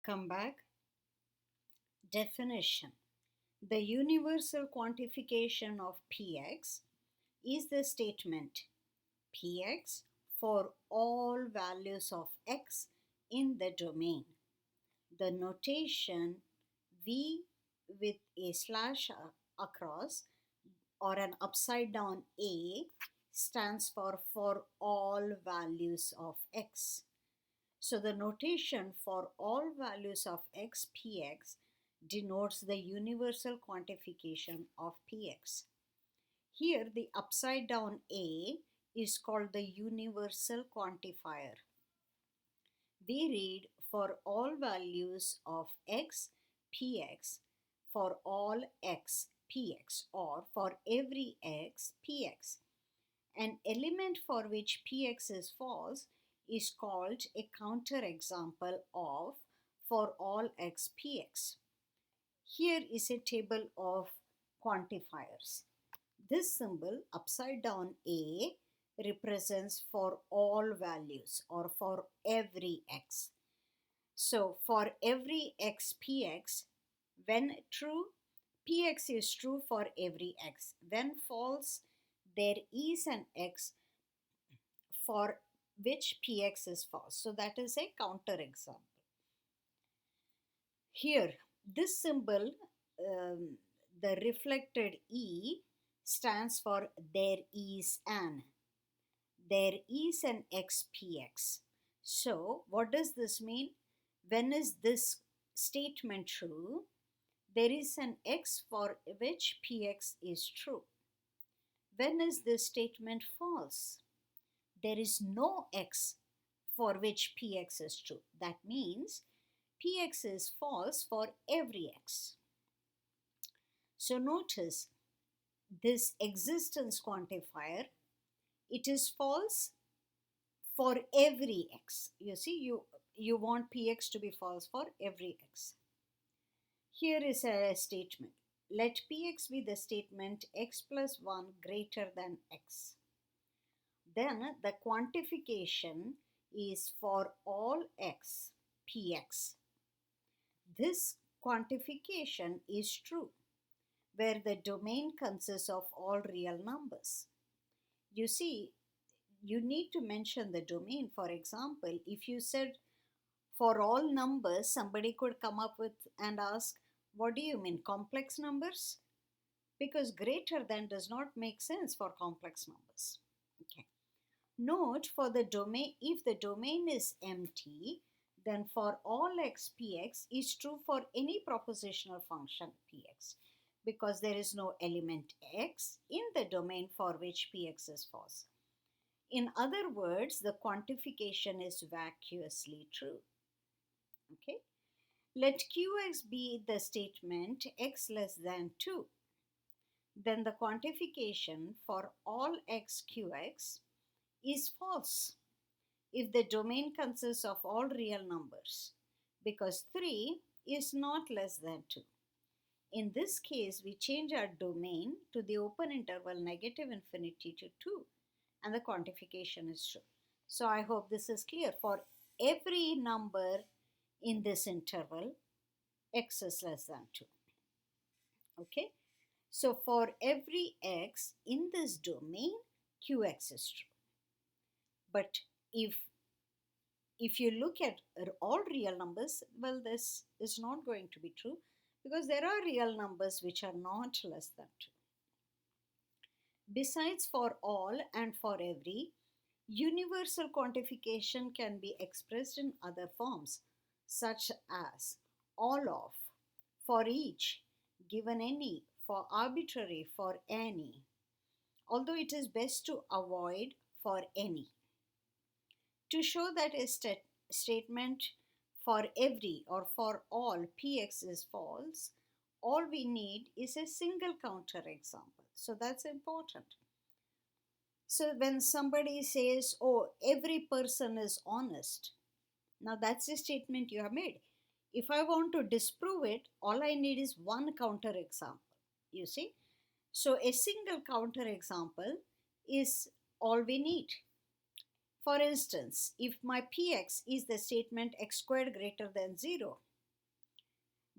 Come back. Definition. The universal quantification of Px is the statement Px for all values of x in the domain. The notation V with a slash across or an upside down A stands for all values of x. So the notation for all values of x Px denotes the universal quantification of Px. Here the upside down A is called the universal quantifier. We read for all values of x Px, for all x Px, or for every x Px. An element for which Px is false is called a counterexample of for all x Px. Here is a table of quantifiers. This symbol upside down A represents for all values or for every x. So for every x Px, when true, Px is true for every x. When false, there is an x for which Px is false. So that is a counterexample. Here, this symbol, the reflected E, stands for there is an. There is an x Px. So what does this mean? When is this statement true? There is an x for which Px is true. When is this statement false? There is no x for which Px is true. That means Px is false for every x. So notice this existence quantifier, it is false for every x. You see, you want Px to be false for every x. Here is a statement. Let Px be the statement x plus 1 greater than x. Then the quantification is for all x Px. This quantification is true where the domain consists of all real numbers. You see, you need to mention the domain. For example, if you said for all numbers, somebody could come up with and ask, what do you mean, complex numbers? Because greater than does not make sense for complex numbers. Okay. Note for the domain, if the domain is empty, then for all x Px is true for any propositional function Px, because there is no element x in the domain for which Px is false. In other words, the quantification is vacuously true. Okay. Let Qx be the statement x less than 2. Then the quantification for all x Qx is false if the domain consists of all real numbers, because 3 is not less than 2. In this case, we change our domain to the open interval negative infinity to 2, and the quantification is true. So I hope this is clear. For every number in this interval, x is less than 2. Okay. So for every x in this domain, Qx is true. But if you look at all real numbers, well, this is not going to be true because there are real numbers which are not less than 2. Besides for all and for every, universal quantification can be expressed in other forms such as all of, for each, given any, for arbitrary, for any, although it is best to avoid for any. To show that a statement for every or for all Px is false, all we need is a single counterexample. So that's important. So when somebody says, oh, every person is honest, now that's a statement you have made. If I want to disprove it, all I need is one counterexample, you see. So a single counterexample is all we need. For instance, if my Px is the statement x squared greater than 0,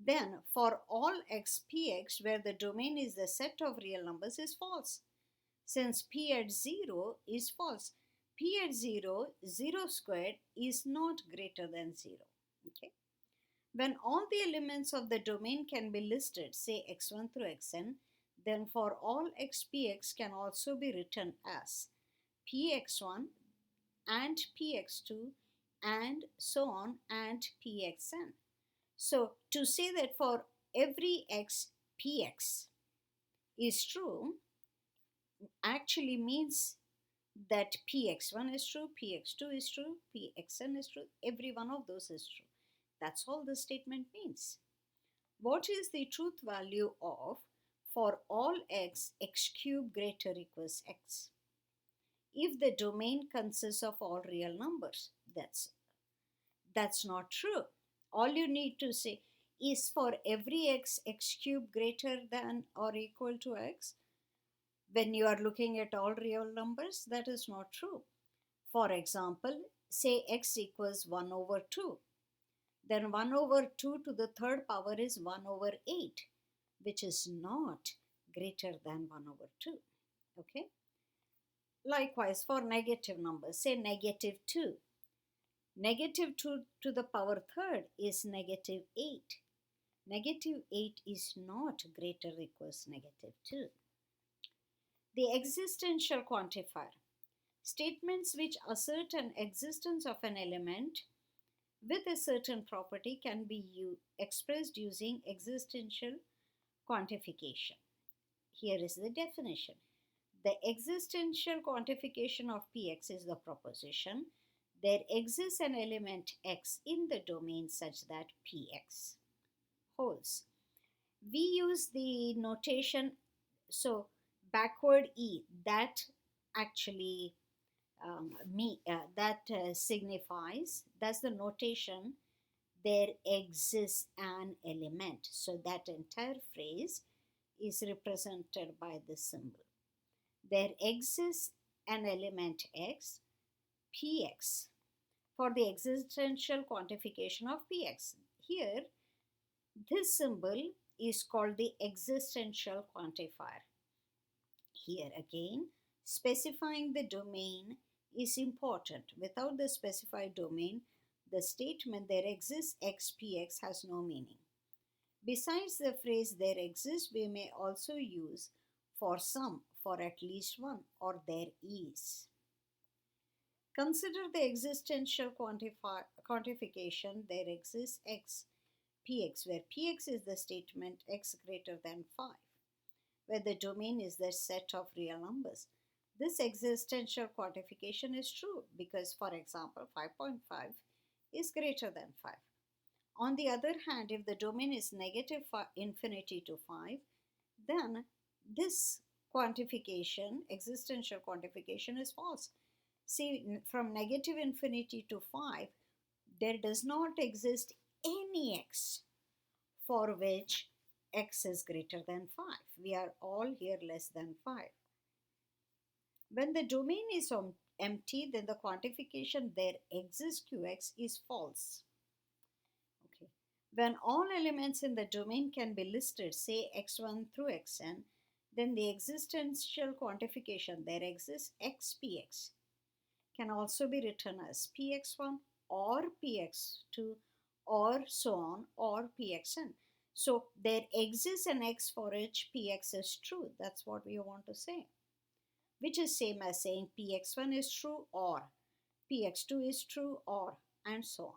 then for all x px where the domain is the set of real numbers is false, since p at 0 is false. P at 0, 0 squared is not greater than 0. Okay. When all the elements of the domain can be listed, say x1 through xn, then for all x px can also be written as px1 and px2 and so on and pxn. So to say that for every x px is true actually means that px1 is true, px2 is true, pxn is true, every one of those is true. That's all the statement means. What is the truth value of for all x, x cube greater equals x? If the domain consists of all real numbers, that's not true. All you need to say is for every x, x cube greater than or equal to x. When you are looking at all real numbers, that is not true. For example, say x equals 1 over 2. Then 1 over 2 to the third power is 1 over 8, which is not greater than 1 over 2. Okay? Likewise, for negative numbers, say negative 2. Negative 2 to the power third is negative 8. Negative 8 is not greater equals negative 2. The existential quantifier. Statements which assert an existence of an element with a certain property can be expressed using existential quantification. Here is the definition. The existential quantification of Px is the proposition there exists an element x in the domain such that Px holds. We use the notation, so backward E, that actually signifies, that's the notation, there exists an element. So that entire phrase is represented by this symbol. There exists an element x, px, for the existential quantification of px. Here, this symbol is called the existential quantifier. Here again, specifying the domain is important. Without the specified domain, the statement there exists x px has no meaning. Besides the phrase there exists, we may also use for some, for at least one, or there is. Consider the existential quantification there exists x px, where px is the statement x greater than 5, where the domain is the set of real numbers. This existential quantification is true because, for example, 5.5 is greater than 5. On the other hand, if the domain is negative infinity to 5, then this quantification, existential quantification, is false. See, from negative infinity to 5, there does not exist any x for which x is greater than 5. We are all here less than 5. When the domain is empty, then the quantification there exists qx is false. Okay. When all elements in the domain can be listed, say x1 through xn, then the existential quantification there exists x px can also be written as px1 or px2 or so on or pxn. So there exists an x for which px is true. That's what we want to say, which is same as saying px1 is true or px2 is true or, and so on.